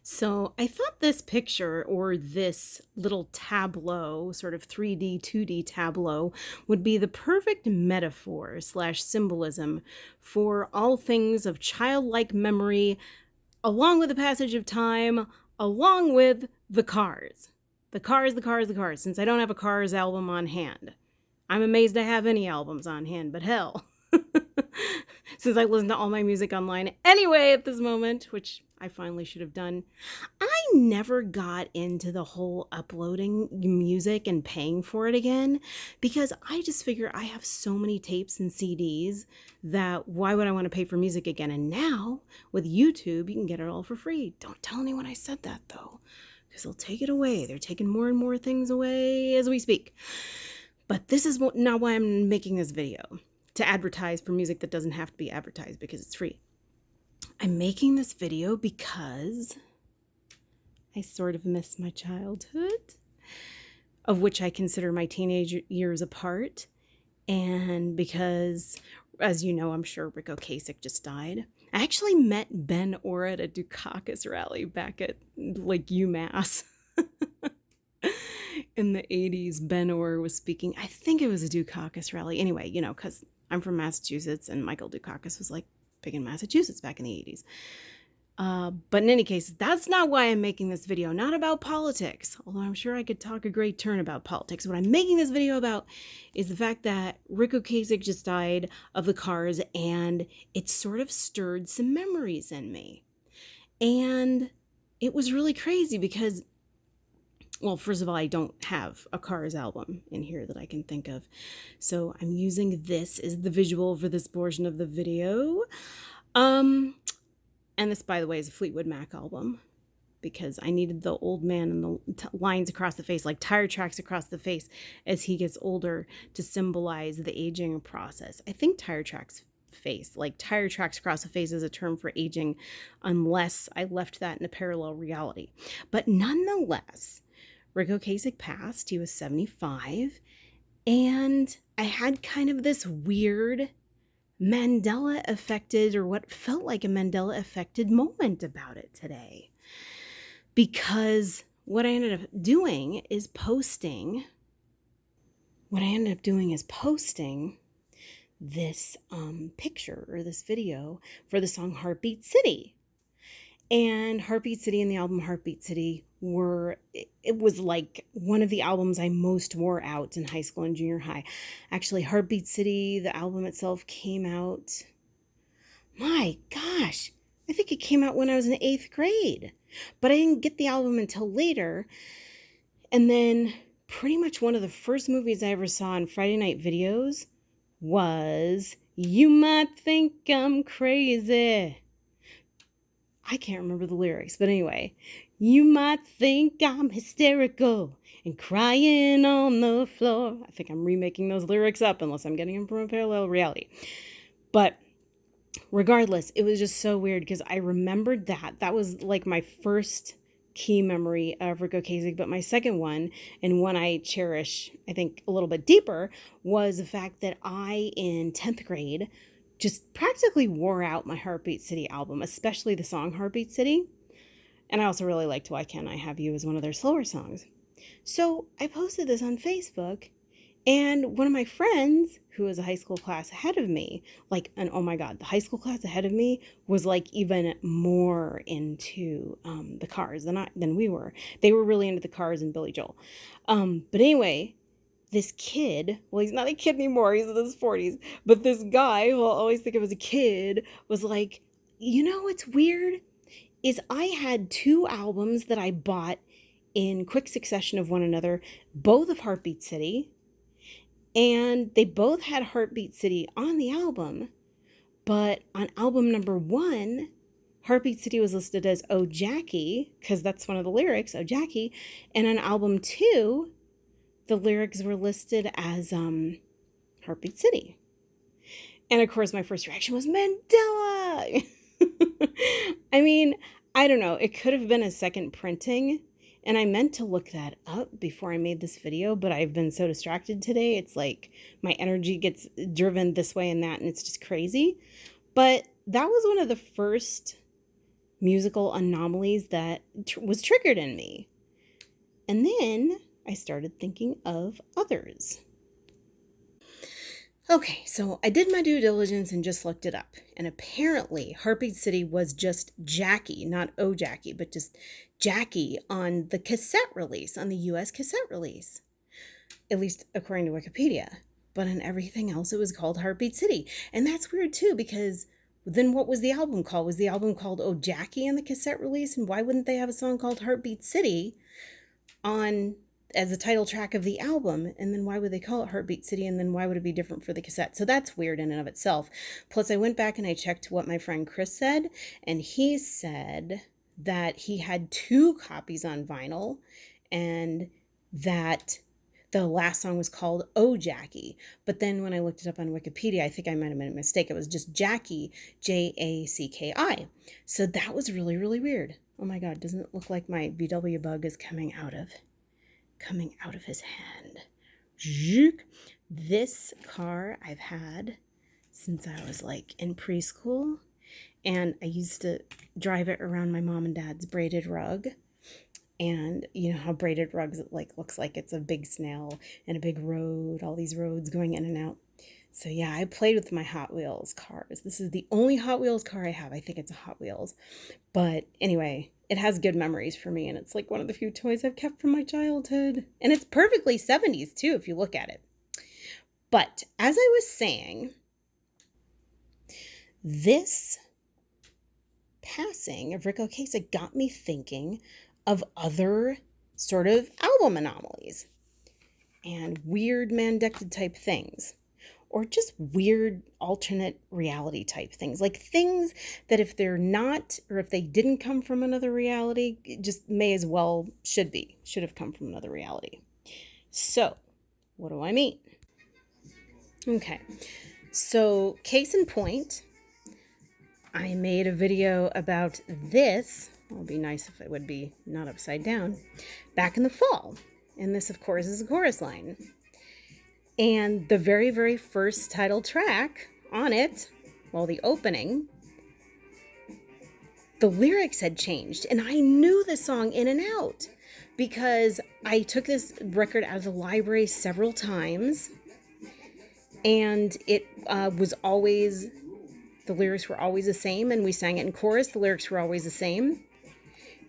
So I thought this picture or this little tableau, sort of 3D, 2D tableau, would be the perfect metaphor slash symbolism for all things of childlike memory, along with the passage of time, along with the Cars. The Cars, the Cars, the Cars, since I don't have a Cars album on hand. I'm amazed I have any albums on hand, but hell. Since I listen to all my music online anyway at this moment, which I finally should have done. I never got into the whole uploading music and paying for it again because I just figure I have so many tapes and CDs that why would I want to pay for music again? And now with YouTube, you can get it all for free. Don't tell anyone I said that though, because they'll take it away. They're taking more and more things away as we speak. But this is not why I'm making this video, to advertise for music that doesn't have to be advertised because it's free. I'm making this video because I sort of miss my childhood, of which I consider my teenage years a part, and because, as you know, I'm sure Rick Ocasek just died. I actually met Ben Orr at a Dukakis rally back at like UMass. In the 80s, Ben Orr was speaking. I think it was a Dukakis rally. Anyway, you know, because I'm from Massachusetts and Michael Dukakis was like big in Massachusetts back in the 80s. But in any case, that's not why I'm making this video. Not about politics, although I'm sure I could talk a great turn about politics. What I'm making this video about is the fact that Rick Ocasek just died of the Cars, and it sort of stirred some memories in me. And it was really crazy because, well, first of all, I don't have a Cars album in here that I can think of. So I'm using this as the visual for this portion of the video. And this, by the way, is a Fleetwood Mac album because I needed the old man and the lines across the face, like tire tracks across the face as he gets older, to symbolize the aging process. I think tire tracks across the face is a term for aging, unless I left that in a parallel reality. But nonetheless, Rick Ocasek passed. He was 75. And I had kind of this weird Mandela affected, or what felt like a Mandela affected moment about it today. Because what I ended up doing is posting this picture or this video for the song Heartbeat City. And Heartbeat City and the album Heartbeat City it was like one of the albums I most wore out in high school and junior high. Actually, Heartbeat City, the album itself, came out, my gosh, I think it came out when I was in 8th grade. But I didn't get the album until later. And then pretty much one of the first movies I ever saw on Friday night videos was You Might Think I'm Crazy. I can't remember the lyrics, but anyway, you might think I'm hysterical and crying on the floor. I think I'm remaking those lyrics up unless I'm getting them from a parallel reality. But regardless, it was just so weird because I remembered that. That was like my first key memory of Rick Ocasek, but my second one, and one I cherish, I think, a little bit deeper, was the fact that I, in 10th grade, just practically wore out my Heartbeat City album, especially the song Heartbeat City. And I also really liked Why Can't I Have You as one of their slower songs. So I posted this on Facebook, and one of my friends, who was a high school class ahead of me, and oh my God, the high school class ahead of me was like even more into the Cars than we were. They were really into the Cars and Billy Joel. But anyway, this kid, well, he's not a kid anymore, he's in his 40s, but this guy, who I'll always think of as a kid, was like, you know what's weird? Is I had 2 albums that I bought in quick succession of one another, both of Heartbeat City, and they both had Heartbeat City on the album, but on album number 1, Heartbeat City was listed as Oh Jackie, because that's one of the lyrics, Oh Jackie, and on album 2, the lyrics were listed as Heartbeat City. And of course, my first reaction was Mandela. I mean, I don't know. It could have been a second printing. And I meant to look that up before I made this video, but I've been so distracted today. It's like my energy gets driven this way and that, and it's just crazy. But that was one of the first musical anomalies that was triggered in me. And then I started thinking of others. Okay, so I did my due diligence and just looked it up. And apparently, Heartbeat City was just Jackie, not Oh Jackie, but just Jackie on the cassette release, on the US cassette release. At least according to Wikipedia. But on everything else, it was called Heartbeat City. And that's weird too, because then what was the album called? Was the album called Oh Jackie on the cassette release? And why wouldn't they have a song called Heartbeat City on as the title track of the album? And then why would they call it Heartbeat City? And then why would it be different for the cassette? So that's weird in and of itself. Plus, I went back and I checked what my friend Chris said, and he said that he had 2 copies on vinyl, and that the last song was called Oh Jackie. But then when I looked it up on Wikipedia, I think I might have made a mistake. It was just Jackie, Jacki. So that was really, really weird. Oh my God, doesn't it look like my VW bug is coming out of his hand? This car I've had since I was like in preschool, and I used to drive it around my mom and dad's braided rug. And you know how braided rugs, it like looks like it's a big snail and a big road, all these roads going in and out. So yeah, I played with my Hot Wheels cars. This is the only Hot Wheels car I have. I think it's a Hot Wheels. But anyway, it has good memories for me, and it's like one of the few toys I've kept from my childhood. And it's perfectly 70s too, if you look at it. But as I was saying, this passing of Ric Ocasek got me thinking of other sort of album anomalies and weird Mandela type things, or just weird alternate reality type things, like things that if they're not, or if they didn't come from another reality, it just may as well should have come from another reality. So what do I mean? Okay, so case in point, I made a video about this. It would be nice if it would be not upside down, back in the fall. And this, of course, is a chorus line. And the very, very first title track on it, well, the opening, the lyrics had changed. And I knew the song in and out because I took this record out of the library several times. And it was always, the lyrics were always the same. And we sang it in chorus. The lyrics were always the same.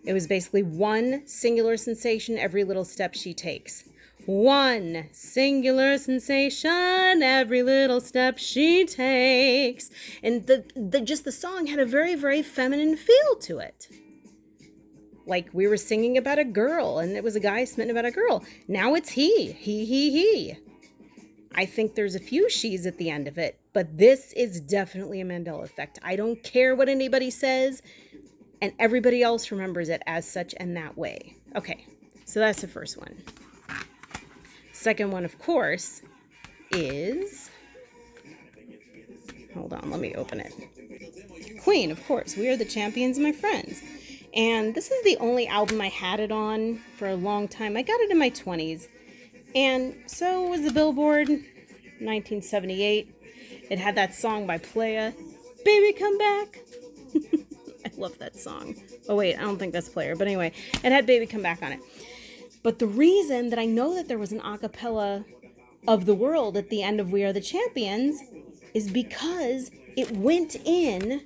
It was basically one singular sensation every little step she takes. One singular sensation every little step she takes. And the song had a very, very feminine feel to it. Like we were singing about a girl, and it was a guy smitten about a girl. Now it's he. I think there's a few she's at the end of it, but this is definitely a Mandela effect. I don't care what anybody says. And everybody else remembers it as such and that way. Okay, so that's the first one. Second one, of course, is... Hold on, let me open it. Queen, of course. We Are the Champions, my friends. And this is the only album I had it on for a long time. I got it in my 20s. And so was the Billboard, 1978. It had that song by Playa, Baby Come Back. I love that song. Oh wait, I don't think that's Player. But anyway, it had Baby Come Back on it. But the reason that I know that there was an a cappella of the world at the end of We Are the Champions is because it went in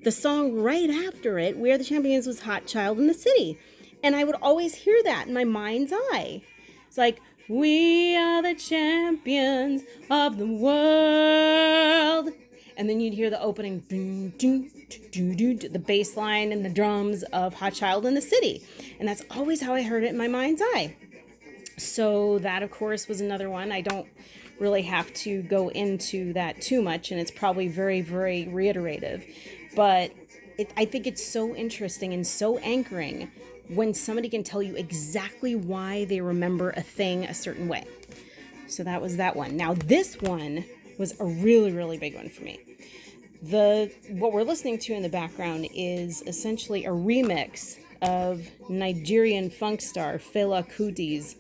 the song right after it. We Are the Champions was Hot Child in the City. And I would always hear that in my mind's eye. It's like, we are the champions of the world. And then you'd hear the opening, the bass line and the drums of Hot Child in the City. And that's always how I heard it in my mind's eye. So that, of course, was another one. I don't really have to go into that too much, and it's probably very, very reiterative. But I think it's so interesting and so anchoring when somebody can tell you exactly why they remember a thing a certain way. So that was that one. Now, this one was a really, really big one for me. What we're listening to in the background is essentially a remix of Nigerian funk star Fela Kuti's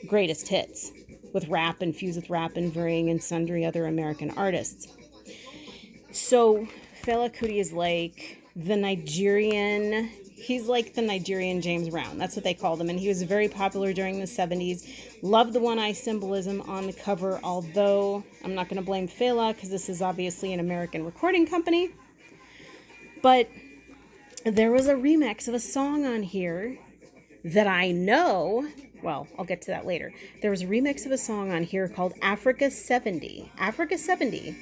greatest hits, with rap infused with rap and varying and sundry other American artists. So Fela Kuti is like the Nigerian, he's like the Nigerian James Brown. That's what they called him. And he was very popular during the 70s. Love the one eye symbolism on the cover, although I'm not going to blame Fela because this is obviously an American recording company. But there was a remix of a song on here that I know. Well, I'll get to that later. There was a remix of a song on here called Africa 70. Africa 70.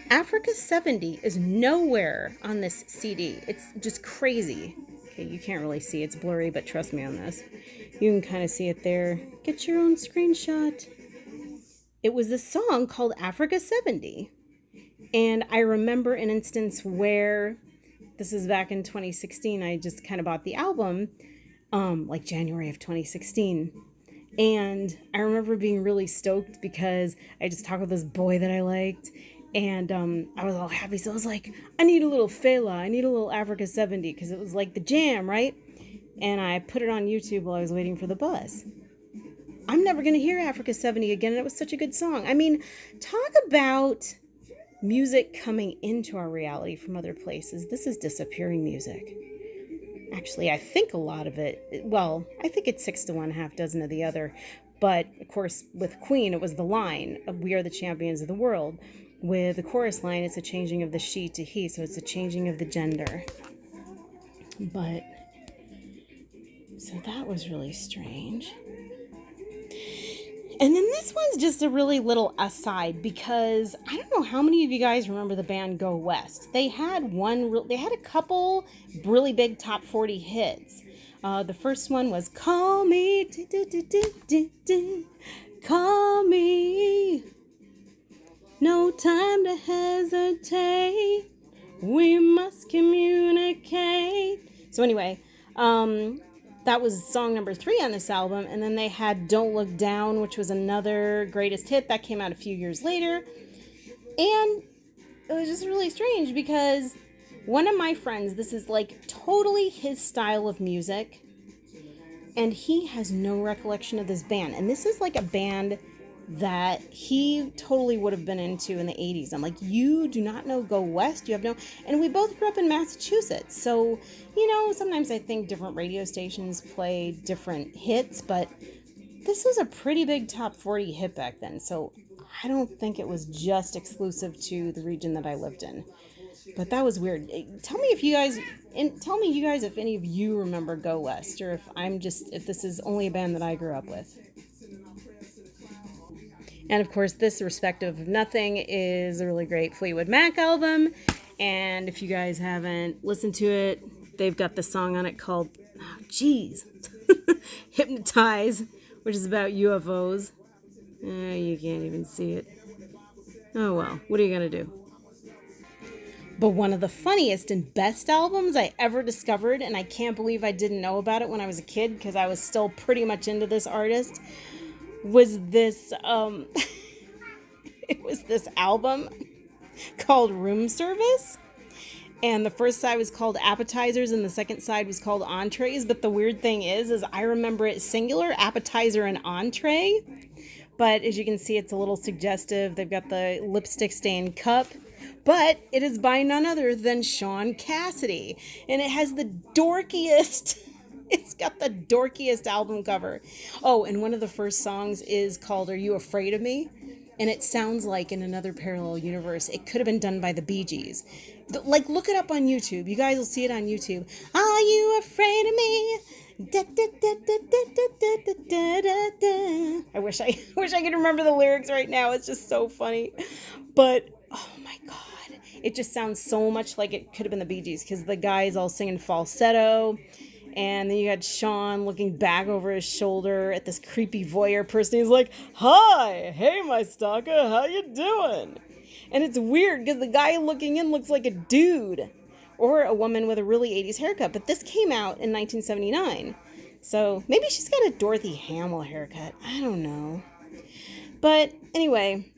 Africa 70 is nowhere on this CD. It's just crazy. Okay, you can't really see. It's blurry, but trust me on this. You can kind of see it there. Get your own screenshot. It was a song called Africa 70. And I remember an instance where, this is back in 2016, I just kind of bought the album, like January of 2016. And I remember being really stoked because I just talked with this boy that I liked. And I was all happy. So I was like, I need a little Fela. I need a little Africa 70 because it was like the jam, right? And I put it on YouTube while I was waiting for the bus. I'm never going to hear Africa 70 again. And it was such a good song. I mean, talk about music coming into our reality from other places. This is disappearing music. Actually, I think a lot of it, well, I think it's 6 to 1, half dozen of the other. But, of course, with Queen, it was the line of We Are the Champions of the World. With the chorus line, it's a changing of the she to he, so it's a changing of the gender. But, so that was really strange. And then this one's just a really little aside because I don't know how many of you guys remember the band Go West. They had a couple really big top 40 hits. The first one was Call Me, Call Me, no time to hesitate, we must communicate. So anyway, that was song number 3 on this album. And then they had Don't Look Down, which was another greatest hit that came out a few years later. And it was just really strange because one of my friends, this is like totally his style of music, and he has no recollection of this band. And this is like a band that he totally would have been into in the 80s. I'm like, you do not know Go West? You have no... And we both grew up in Massachusetts. So, you know, sometimes I think different radio stations play different hits, but this was a pretty big top 40 hit back then. So I don't think it was just exclusive to the region that I lived in. But that was weird. Tell me you guys if any of you remember Go West, or if this is only a band that I grew up with. And of course, this Respective of Nothing is a really great Fleetwood Mac album. And if you guys haven't listened to it, they've got the song on it called, Hypnotize, which is about UFOs. You can't even see it. Oh well, what are you going to do? But one of the funniest and best albums I ever discovered, and I can't believe I didn't know about it when I was a kid because I was still pretty much into this artist, was this it was this album called Room Service. And the first side was called Appetizers and the second side was called Entrees. But the weird thing is I remember it singular, appetizer and entree. But as you can see, it's a little suggestive. They've got the lipstick stained cup. But it is by none other than Sean Cassidy. And it has the dorkiest... It's got the dorkiest album cover. Oh, and one of the first songs is called Are You Afraid of Me? And it sounds like in another parallel universe, it could have been done by the Bee Gees. Like, look it up on YouTube. You guys will see it on YouTube. Are you afraid of me? Da, da, da, da, da, da, da, da, da. I wish I could remember the lyrics right now. It's just so funny. But, oh my God. It just sounds so much like it could have been the Bee Gees because the guy's all singing falsetto. And then you got Sean looking back over his shoulder at this creepy voyeur person. He's like, hi, hey, my stalker, how you doing? And it's weird because the guy looking in looks like a dude or a woman with a really 80s haircut. But this came out in 1979. So maybe she's got a Dorothy Hamill haircut. I don't know. But anyway,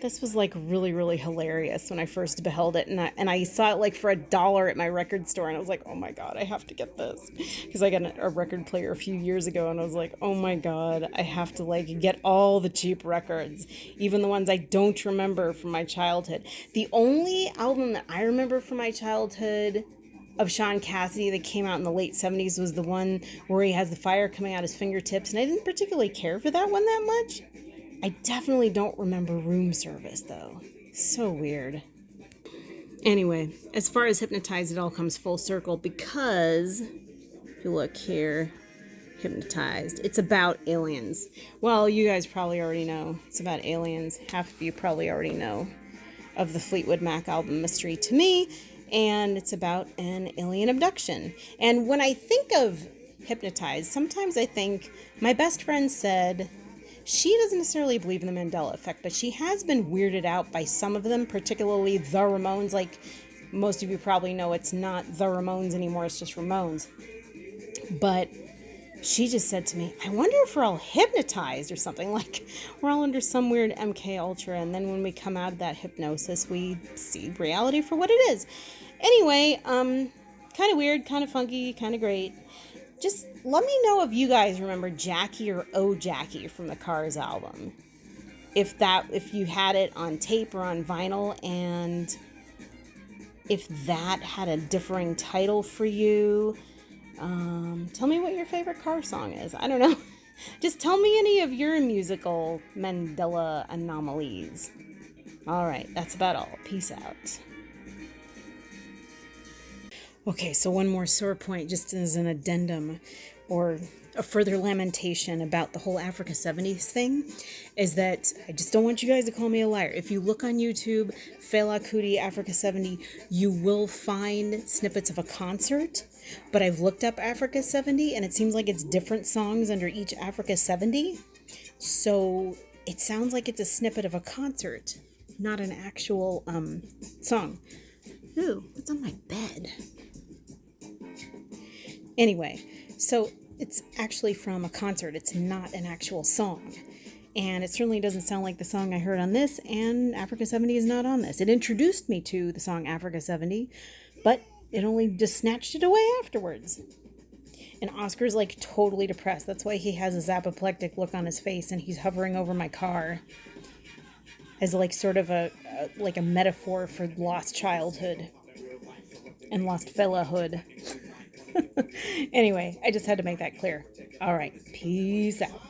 This was like really, really hilarious when I first beheld it, and I saw it like for $1 at my record store, and I was like, oh my god, I have to get this, because I got a record player a few years ago, and I was like, oh my god, I have to like get all the cheap records, even the ones I don't remember from my childhood. The only album that I remember from my childhood of Sean Cassidy that came out in the late 70s was the one where he has the fire coming out his fingertips, and I didn't particularly care for that one that much. I definitely don't remember Room Service, though. So weird. Anyway, as far as Hypnotized, it all comes full circle because, if you look here, Hypnotized, it's about aliens. Well, you guys probably already know it's about aliens. Half of you probably already know of the Fleetwood Mac album Mystery to Me, and it's about an alien abduction. And when I think of Hypnotized, sometimes I think my best friend said she doesn't necessarily believe in the Mandela effect, but she has been weirded out by some of them, particularly the Ramones. Like, most of you probably know it's not the Ramones anymore, it's just Ramones. But she just said to me, I wonder if we're all hypnotized or something. Like, we're all under some weird MK Ultra, and then when we come out of that hypnosis, we see reality for what it is. Anyway, kind of weird, kind of funky, kind of great. Just let me know if you guys remember Jackie or Oh Jackie from the Cars album. If you had it on tape or on vinyl, and if that had a differing title for you. Tell me what your favorite car song is. I don't know. Just tell me any of your musical Mandela anomalies. All right, that's about all. Peace out. Okay, so one more sore point, just as an addendum or a further lamentation about the whole Africa 70s thing, is that I just don't want you guys to call me a liar. If you look on YouTube, Fela Kuti Africa 70, you will find snippets of a concert, but I've looked up Africa 70 and it seems like it's different songs under each Africa 70, so it sounds like it's a snippet of a concert, not an actual song. Ooh, what's on my bed? Anyway, so it's actually from a concert. It's not an actual song. And it certainly doesn't sound like the song I heard on this, and Africa 70 is not on this. It introduced me to the song Africa 70, but it only just snatched it away afterwards. And Oscar's like totally depressed. That's why he has a apoplectic look on his face, and he's hovering over my car as like sort of a metaphor for lost childhood and lost fellahood. Anyway, I just had to make that clear. All right, peace out.